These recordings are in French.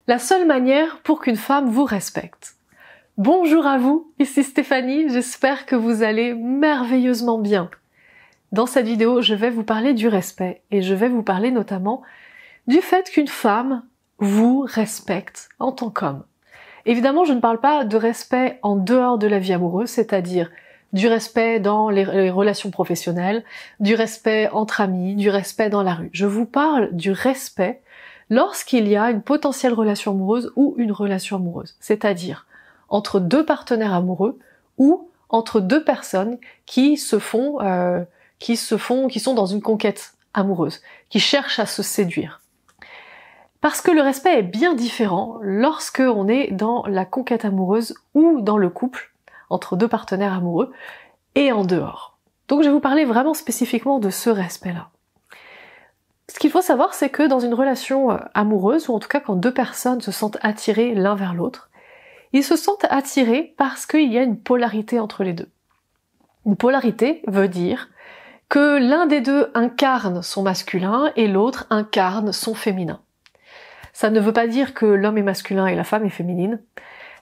La seule manière pour qu'une femme vous respecte. Bonjour à vous, ici Stéphanie, j'espère que vous allez merveilleusement bien. Dans cette vidéo, je vais vous parler du respect et je vais vous parler notamment du fait qu'une femme vous respecte en tant qu'homme. Évidemment, je ne parle pas de respect en dehors de la vie amoureuse, c'est-à-dire du respect dans les relations professionnelles, du respect entre amis, du respect dans la rue. Je vous parle du respect lorsqu'il y a une potentielle relation amoureuse ou une relation amoureuse, c'est-à-dire entre deux partenaires amoureux ou entre deux personnes qui sont dans une conquête amoureuse, qui cherchent à se séduire. Parce que le respect est bien différent lorsque on est dans la conquête amoureuse ou dans le couple, entre deux partenaires amoureux, et en dehors. Donc je vais vous parler vraiment spécifiquement de ce respect-là. Ce qu'il faut savoir, c'est que dans une relation amoureuse, ou en tout cas quand deux personnes se sentent attirées l'un vers l'autre, ils se sentent attirés parce qu'il y a une polarité entre les deux. Une polarité veut dire que l'un des deux incarne son masculin et l'autre incarne son féminin. Ça ne veut pas dire que l'homme est masculin et la femme est féminine.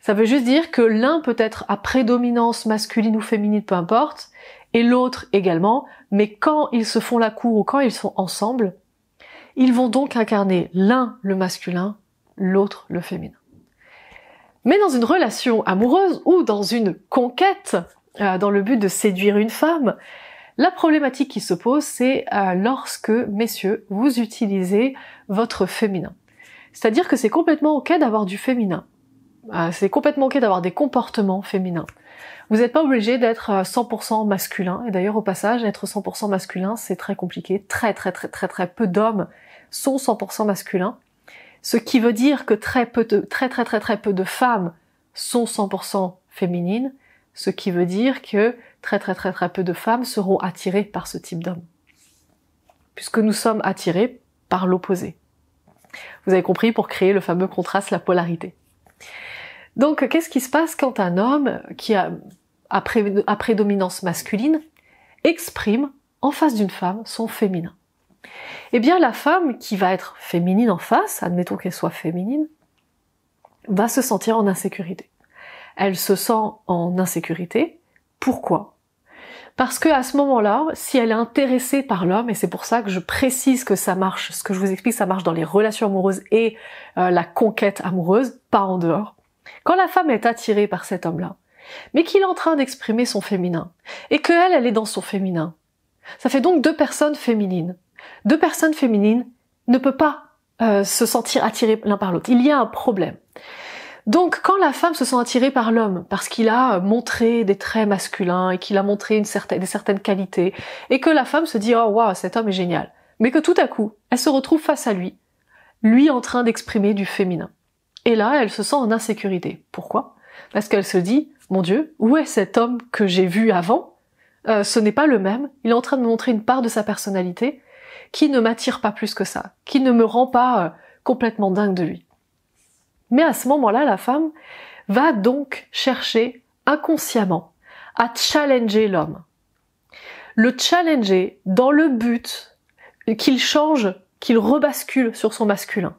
Ça veut juste dire que l'un peut être à prédominance masculine ou féminine, peu importe, et l'autre également, mais quand ils se font la cour ou quand ils sont ensemble, ils vont donc incarner l'un le masculin, l'autre le féminin. Mais dans une relation amoureuse ou dans une conquête, dans le but de séduire une femme, la problématique qui se pose, c'est lorsque, messieurs, vous utilisez votre féminin. C'est-à-dire que c'est complètement ok d'avoir du féminin. C'est complètement ok d'avoir des comportements féminins. Vous n'êtes pas obligé d'être 100% masculin. Et d'ailleurs, au passage, être 100% masculin, c'est très compliqué. Très peu d'hommes sont 100% masculins. Ce qui veut dire que très peu de femmes sont 100% féminines. Ce qui veut dire que très peu de femmes seront attirées par ce type d'homme. Puisque nous sommes attirés par l'opposé. Vous avez compris, pour créer le fameux contraste, la polarité. Donc, qu'est-ce qui se passe quand un homme qui a prédominance masculine exprime en face d'une femme son féminin? Eh bien, la femme qui va être féminine en face, admettons qu'elle soit féminine, va se sentir en insécurité. Elle se sent en insécurité. Pourquoi ? Parce que à ce moment-là, si elle est intéressée par l'homme, et c'est pour ça que je précise que ça marche, ce que je vous explique, ça marche dans les relations amoureuses et la conquête amoureuse, pas en dehors. Quand la femme est attirée par cet homme-là, mais qu'il est en train d'exprimer son féminin, et elle est dans son féminin, ça fait donc deux personnes féminines. Deux personnes féminines ne peuvent pas se sentir attirées l'un par l'autre. Il y a un problème. Donc, quand la femme se sent attirée par l'homme, parce qu'il a montré des traits masculins et qu'il a montré des certaines qualités, et que la femme se dit « Oh, waouh, cet homme est génial », mais que tout à coup, elle se retrouve face à lui en train d'exprimer du féminin. Et là, elle se sent en insécurité. Pourquoi ? Parce qu'elle se dit « Mon Dieu, où est cet homme que j'ai vu avant ? Ce n'est pas le même, il est en train de me montrer une part de sa personnalité qui ne m'attire pas plus que ça, qui ne me rend pas complètement dingue de lui. » Mais à ce moment-là, la femme va donc chercher inconsciemment à challenger l'homme. Le challenger dans le but qu'il change, qu'il rebascule sur son masculin,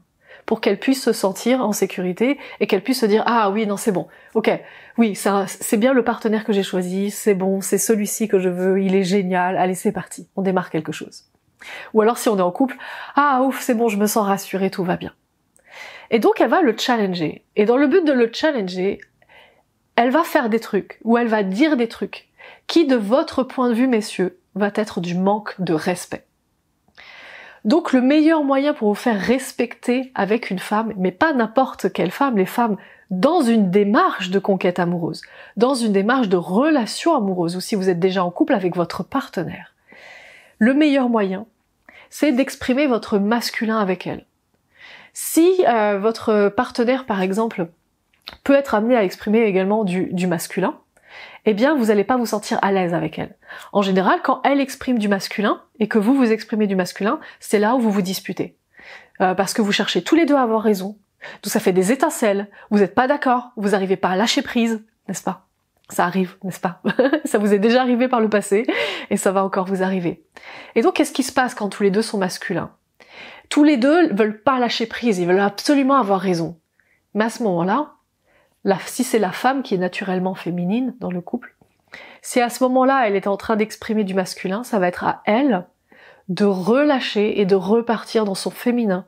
pour qu'elle puisse se sentir en sécurité et qu'elle puisse se dire « Ah oui, non, c'est bon, ok, oui, c'est bien le partenaire que j'ai choisi, c'est bon, c'est celui-ci que je veux, il est génial, allez, c'est parti, on démarre quelque chose. » Ou alors si on est en couple « Ah ouf, c'est bon, je me sens rassurée, tout va bien. » Et donc elle va le challenger. Et dans le but de le challenger, elle va faire des trucs, ou elle va dire des trucs, qui de votre point de vue, messieurs, va être du manque de respect. Donc le meilleur moyen pour vous faire respecter avec une femme, mais pas n'importe quelle femme, les femmes dans une démarche de conquête amoureuse, dans une démarche de relation amoureuse, ou si vous êtes déjà en couple avec votre partenaire, le meilleur moyen, c'est d'exprimer votre masculin avec elle. Si votre partenaire, par exemple, peut être amené à exprimer également du masculin, eh bien, vous n'allez pas vous sentir à l'aise avec elle. En général, quand elle exprime du masculin et que vous exprimez du masculin, c'est là où vous vous disputez. Parce que vous cherchez tous les deux à avoir raison. Donc ça fait des étincelles, vous n'êtes pas d'accord, vous n'arrivez pas à lâcher prise, n'est-ce pas ? Ça arrive, n'est-ce pas? Ça vous est déjà arrivé par le passé et ça va encore vous arriver. Et donc, qu'est-ce qui se passe quand tous les deux sont masculins? Tous les deux veulent pas lâcher prise, ils veulent absolument avoir raison. Mais à ce moment-là, si c'est la femme qui est naturellement féminine dans le couple, si à ce moment-là elle est en train d'exprimer du masculin, ça va être à elle de relâcher et de repartir dans son féminin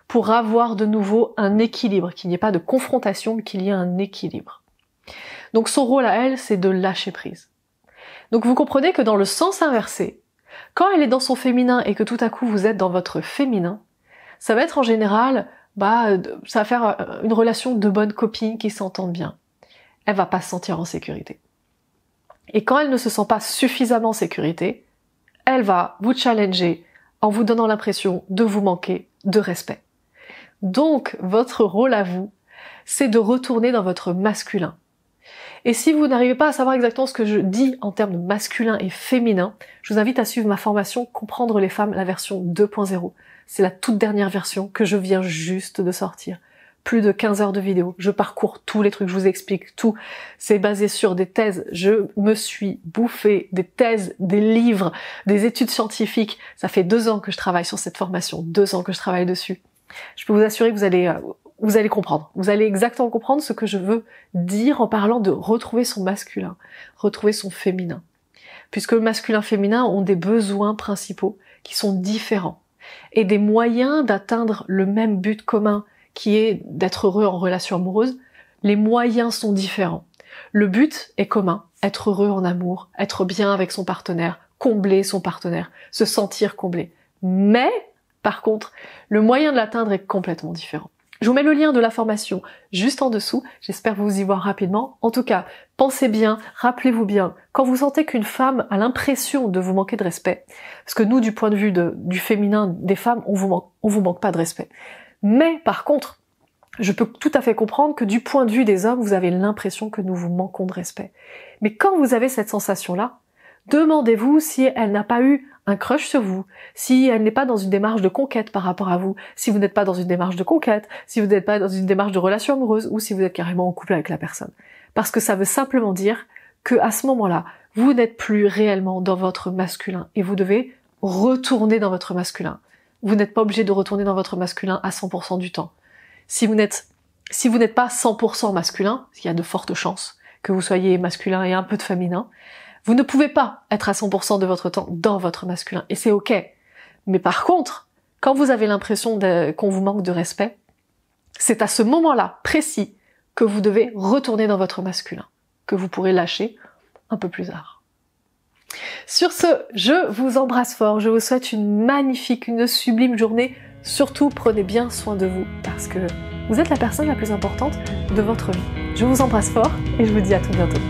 pour avoir de nouveau un équilibre, qu'il n'y ait pas de confrontation, mais qu'il y ait un équilibre. Donc son rôle à elle, c'est de lâcher prise. Donc vous comprenez que dans le sens inversé, quand elle est dans son féminin et que tout à coup vous êtes dans votre féminin, ça va être en général, ça va faire une relation de bonnes copines qui s'entendent bien. Elle va pas se sentir en sécurité. Et quand elle ne se sent pas suffisamment en sécurité, elle va vous challenger en vous donnant l'impression de vous manquer de respect. Donc, votre rôle à vous, c'est de retourner dans votre masculin. Et si vous n'arrivez pas à savoir exactement ce que je dis en termes de masculin et féminin, je vous invite à suivre ma formation Comprendre les femmes, la version 2.0. C'est la toute dernière version que je viens juste de sortir. Plus de 15 heures de vidéo. Je parcours tous les trucs, je vous explique tout. C'est basé sur des thèses. Je me suis bouffé des thèses, des livres, des études scientifiques. Ça fait 2 ans que je travaille sur cette formation, 2 ans que je travaille dessus. Je peux vous assurer que vous allez comprendre. Vous allez exactement comprendre ce que je veux dire en parlant de retrouver son masculin, retrouver son féminin. Puisque le masculin-féminin ont des besoins principaux qui sont différents. Et des moyens d'atteindre le même but commun, qui est d'être heureux en relation amoureuse, les moyens sont différents. Le but est commun, être heureux en amour, être bien avec son partenaire, combler son partenaire, se sentir comblé. Mais, par contre, le moyen de l'atteindre est complètement différent. Je vous mets le lien de la formation juste en dessous, j'espère vous y voir rapidement. En tout cas, pensez bien, rappelez-vous bien, quand vous sentez qu'une femme a l'impression de vous manquer de respect, parce que nous, du point de vue du féminin des femmes, on vous manque pas de respect. Mais par contre, je peux tout à fait comprendre que du point de vue des hommes, vous avez l'impression que nous vous manquons de respect. Mais quand vous avez cette sensation-là, demandez-vous si elle n'a pas eu un crush sur vous, si elle n'est pas dans une démarche de conquête par rapport à vous, si vous n'êtes pas dans une démarche de conquête, si vous n'êtes pas dans une démarche de relation amoureuse, ou si vous êtes carrément en couple avec la personne. Parce que ça veut simplement dire que à ce moment-là, vous n'êtes plus réellement dans votre masculin et vous devez retourner dans votre masculin. Vous n'êtes pas obligé de retourner dans votre masculin à 100% du temps. Si vous n'êtes pas 100% masculin, il y a de fortes chances que vous soyez masculin et un peu de féminin, vous ne pouvez pas être à 100% de votre temps dans votre masculin, et c'est ok. Mais par contre, quand vous avez l'impression qu'on vous manque de respect, c'est à ce moment-là précis que vous devez retourner dans votre masculin, que vous pourrez lâcher un peu plus tard. Sur ce, je vous embrasse fort, je vous souhaite une magnifique, une sublime journée. Surtout, prenez bien soin de vous, parce que vous êtes la personne la plus importante de votre vie. Je vous embrasse fort et je vous dis à tout bientôt.